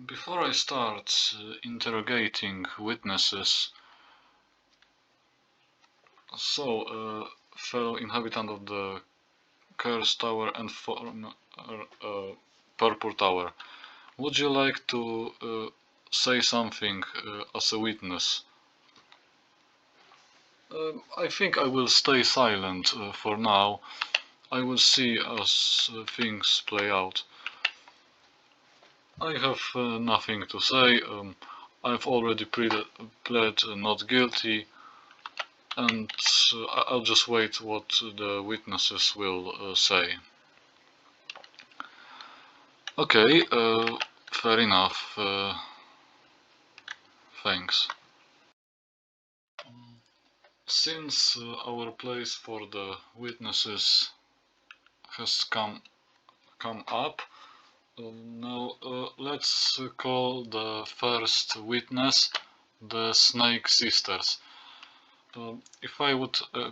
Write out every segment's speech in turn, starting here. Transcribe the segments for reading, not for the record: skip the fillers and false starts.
Before I start interrogating witnesses, fellow inhabitant of the Curse Tower and former Purple Tower, would you like to say something as a witness? I think I will stay silent for now. I will see as things play out. I have nothing to say. I've already pled not guilty, and I'll just wait what the witnesses will say. Okay, fair enough. Thanks. Since our place for the witnesses has come up, now let's call the first witness the Snake Sisters. If I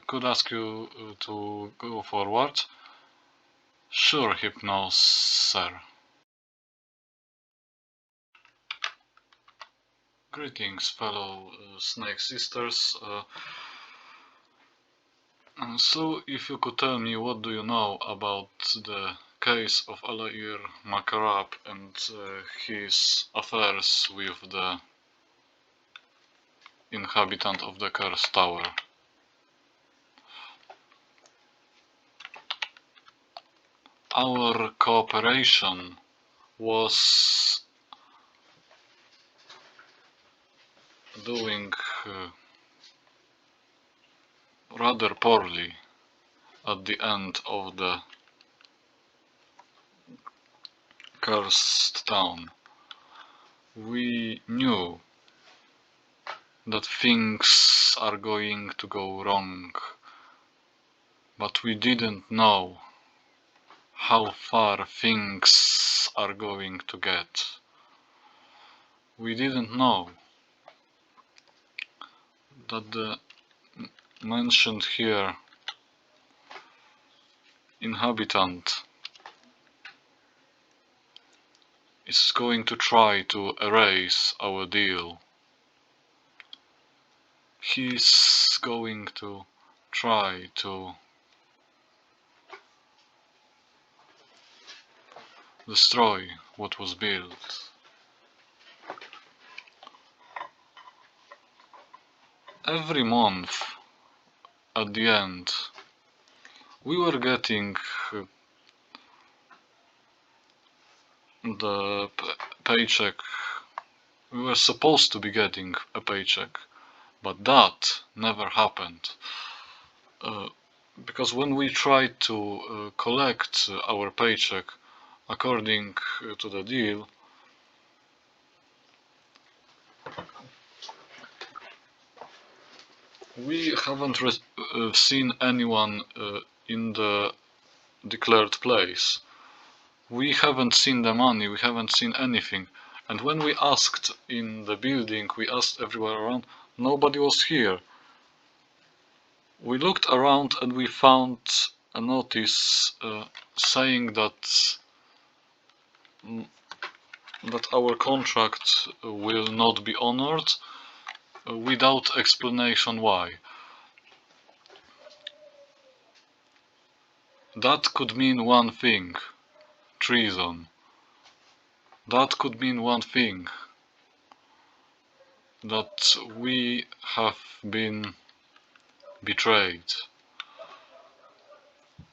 could ask you to go forward. Sure, Hipnozer. Greetings, fellow Snake Sisters. So, if you could tell me, what do you know about the case of Makharaab and his affairs with the inhabitant of the Cursed Tower? Our cooperation was doing rather poorly at the end of the Cursed Town. We knew that things are going to go wrong, but we didn't know how far things are going to get. We didn't know that the mentioned here inhabitant is going to try to erase our deal. He's going to try to destroy what was built. Every month, at the end, we were getting the paycheck. We were supposed to be getting a paycheck, but that never happened. Because when we tried to collect our paycheck according to the deal, we haven't seen anyone in the declared place. We haven't seen the money, we haven't seen anything. And when we asked in the building, we asked everywhere around, nobody was here. We looked around and we found a notice saying that our contract will not be honored without explanation why. That could mean one thing: treason. That could mean one thing: that we have been betrayed.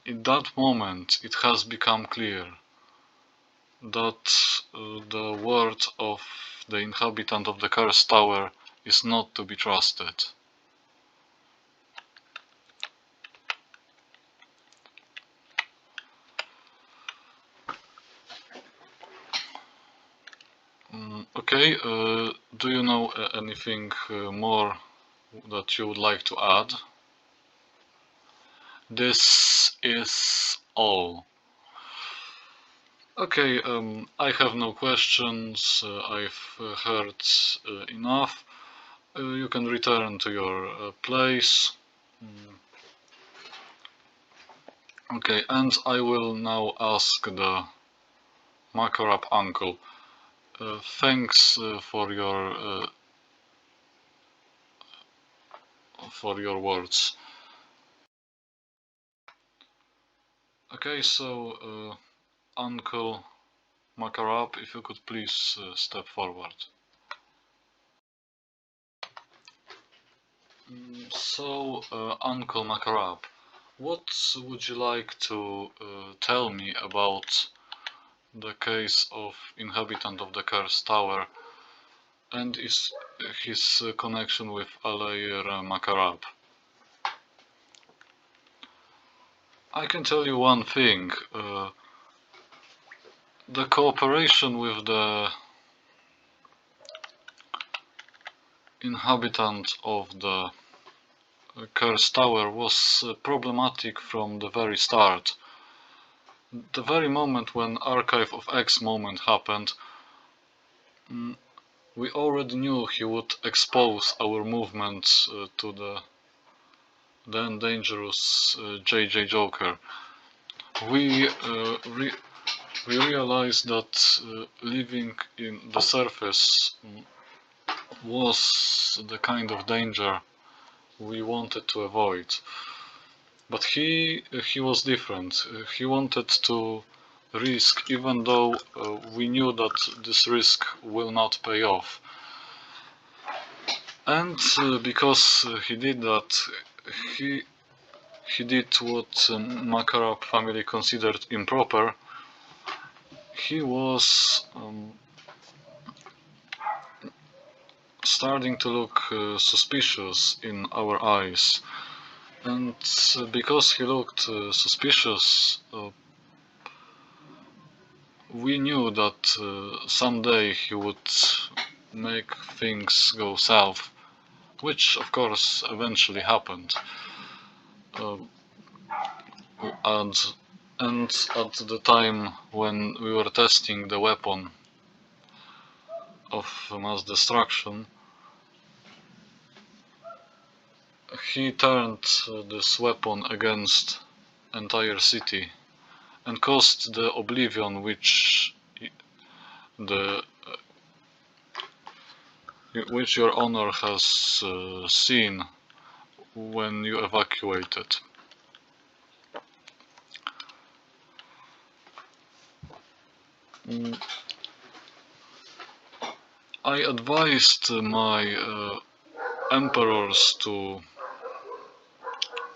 In that moment, it has become clear that the word of the inhabitant of the Cursed Tower is not to be trusted. Okay, do you know anything more that you would like to add? This is all. Okay, I have no questions. I've heard enough. You can return to your place. Okay, and I will now ask the Makharaab uncle. Thanks for your words. Okay, so Uncle Makharaab, if you could please step forward. Uncle Makharaab, what would you like to tell me about the case of inhabitant of the Cursed Tower and his connection with Alair Makharaab? I can tell you one thing. The cooperation with the inhabitant of the Cursed Tower was problematic from the very start. The very moment when Archive of X moment happened, we already knew he would expose our movements to the then dangerous JJ Joker. We realized that living in the surface was the kind of danger we wanted to avoid. But he was different. He wanted to risk, even though we knew that this risk will not pay off. And because he did that, he did what Makharaab family considered improper. He was starting to look suspicious in our eyes. And because he looked suspicious, we knew that someday he would make things go south, which of course eventually happened. And at the time when we were testing the weapon of mass destruction, he turned this weapon against entire city and caused the oblivion which your honor has seen when you evacuated. I advised my emperors to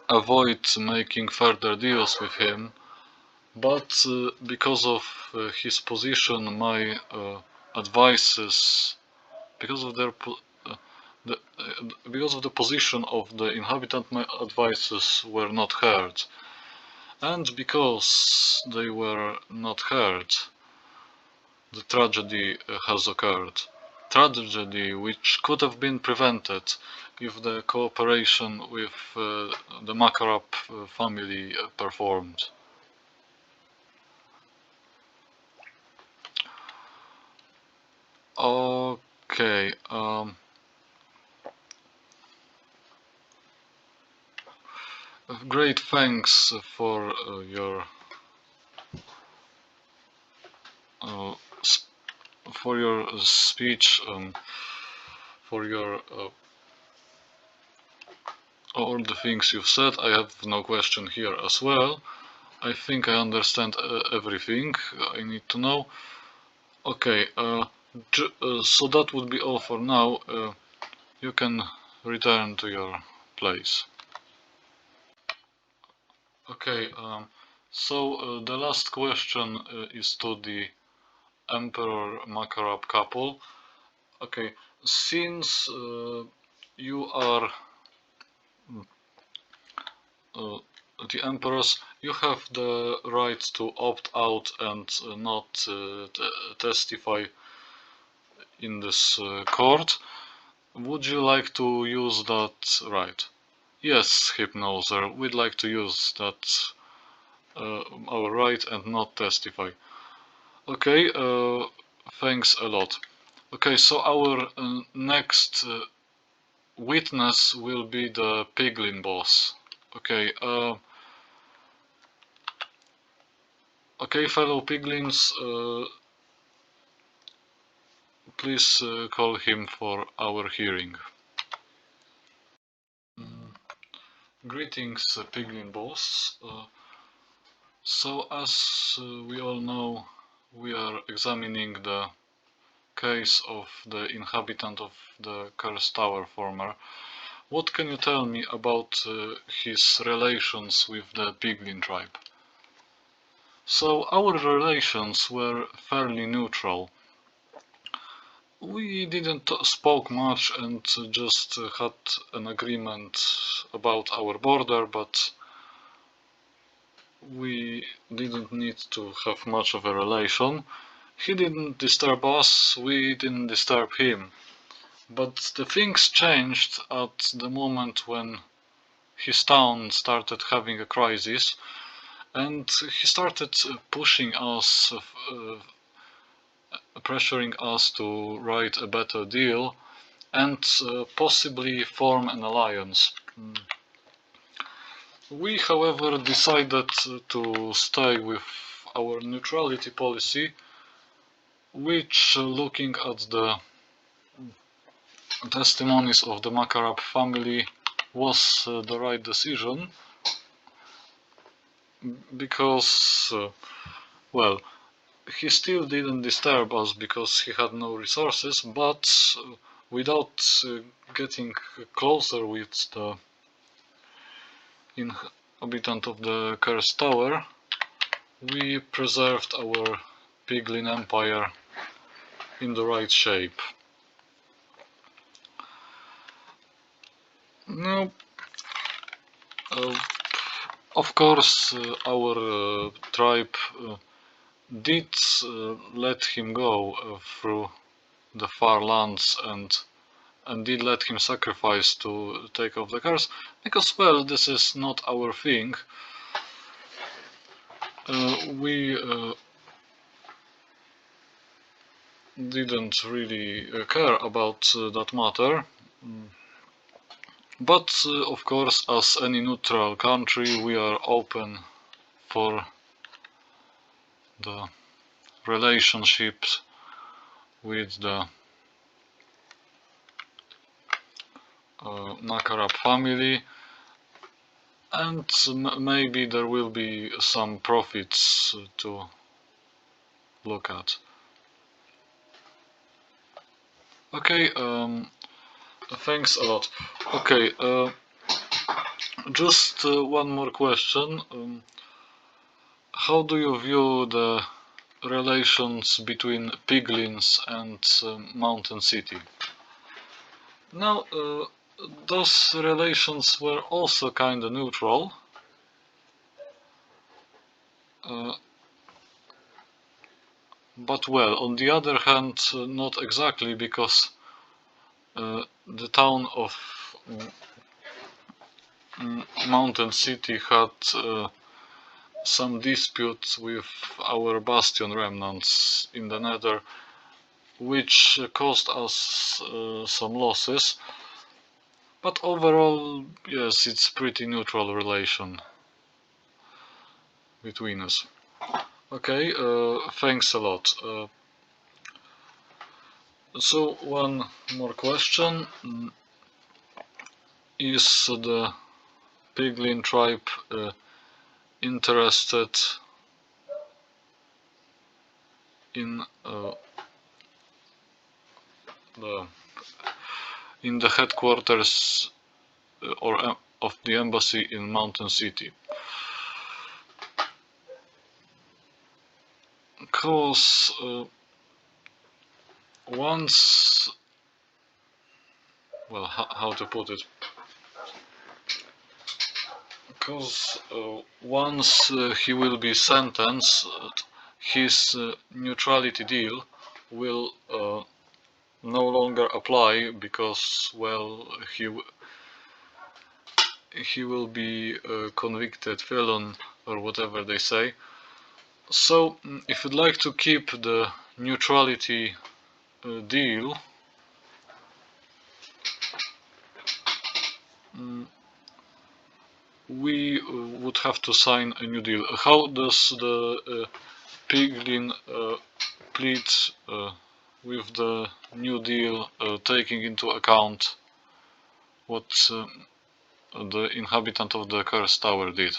avoid making further deals with him, but because of his position, my advices, because of the position of the inhabitant, my advices were not heard. And because they were not heard, the tragedy has occurred. Tragedy which could have been prevented if the cooperation with the Makharaab family performed. Okay. Great thanks for your speech, for your all the things you've said. I have no question here as well. I think I understand everything I need to know. Okay, so that would be all for now. You can return to your place. Okay, so the last question is to the Emperor Makharaab couple. Okay, since you are the emperors, you have the right to opt out and not testify in this court. Would you like to use that right? Yes, Hipnozer, we'd like to use that our right and not testify. Okay, thanks a lot. Okay, so our next witness will be the piglin boss. Okay, okay, fellow piglins, please call him for our hearing. Greetings, Piglin boss. So as we all know, we are examining the case of the inhabitant of the Cursed Tower former. What can you tell me about his relations with the Piglin tribe? So our relations were fairly neutral. We didn't spoke much and just had an agreement about our border, but we didn't need to have much of a relation. He didn't disturb us, we didn't disturb him. But the things changed at the moment when his town started having a crisis, and he started pushing us, pressuring us to write a better deal and possibly form an alliance. We, however, decided to stay with our neutrality policy, which, looking at the testimonies of the Makharaab family, was the right decision, because, well, he still didn't disturb us because he had no resources, but without getting closer with the inhabitant of the Cursed Tower, we preserved our Piglin Empire in the right shape. Now, of course, our tribe did let him go through the far lands and did let him sacrifice to take off the curse, because, well, this is not our thing. We didn't really care about that matter. But of course, as any neutral country, we are open for the relationships with the Makharaab family, and maybe there will be some profits to look at. Okay, thanks a lot. Okay, just one more question. How do you view the relations between piglins and Mountain City? Now, those relations were also kinda neutral. But, well, on the other hand, not exactly, because the town of Mountain City had some disputes with our bastion remnants in the Nether, which caused us some losses. But overall, yes, it's pretty neutral relation between us. Okay, thanks a lot. So one more question. Is the Piglin tribe interested in the headquarters or of the embassy in Mountain City? Because once, well, how to put it? Because once he will be sentenced, his neutrality deal will no longer apply, because, well, he will be a convicted felon, or whatever they say. So, if you'd like to keep the neutrality deal, we would have to sign a new deal. How does the Piglin plead with the new deal, taking into account what the inhabitant of the Cursed Tower did.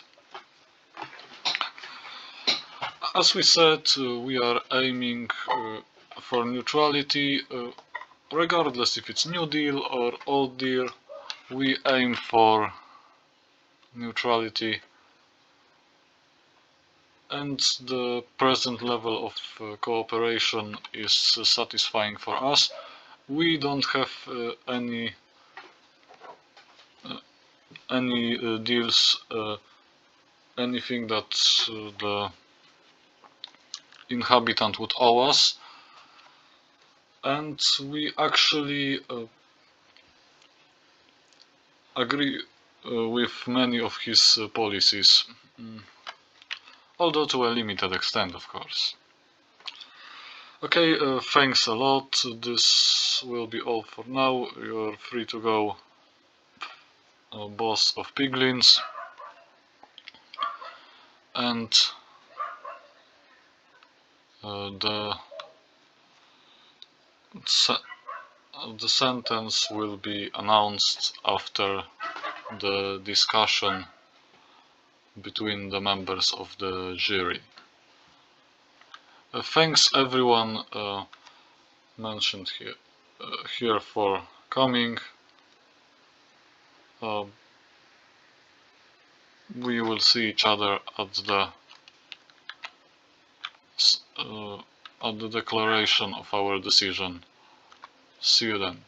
As we said, we are aiming for neutrality, regardless if it's new deal or old deal. We aim for neutrality, and the present level of cooperation is satisfying for us. We don't have any deals, anything that the inhabitant would owe us, and we actually agree with many of his policies, although to a limited extent, of course. Okay, thanks a lot. This will be all for now. You're free to go, boss of piglins, and the sentence will be announced after the discussion between the members of the jury. Thanks everyone mentioned here for coming. We will see each other at the declaration of our decision. See you then.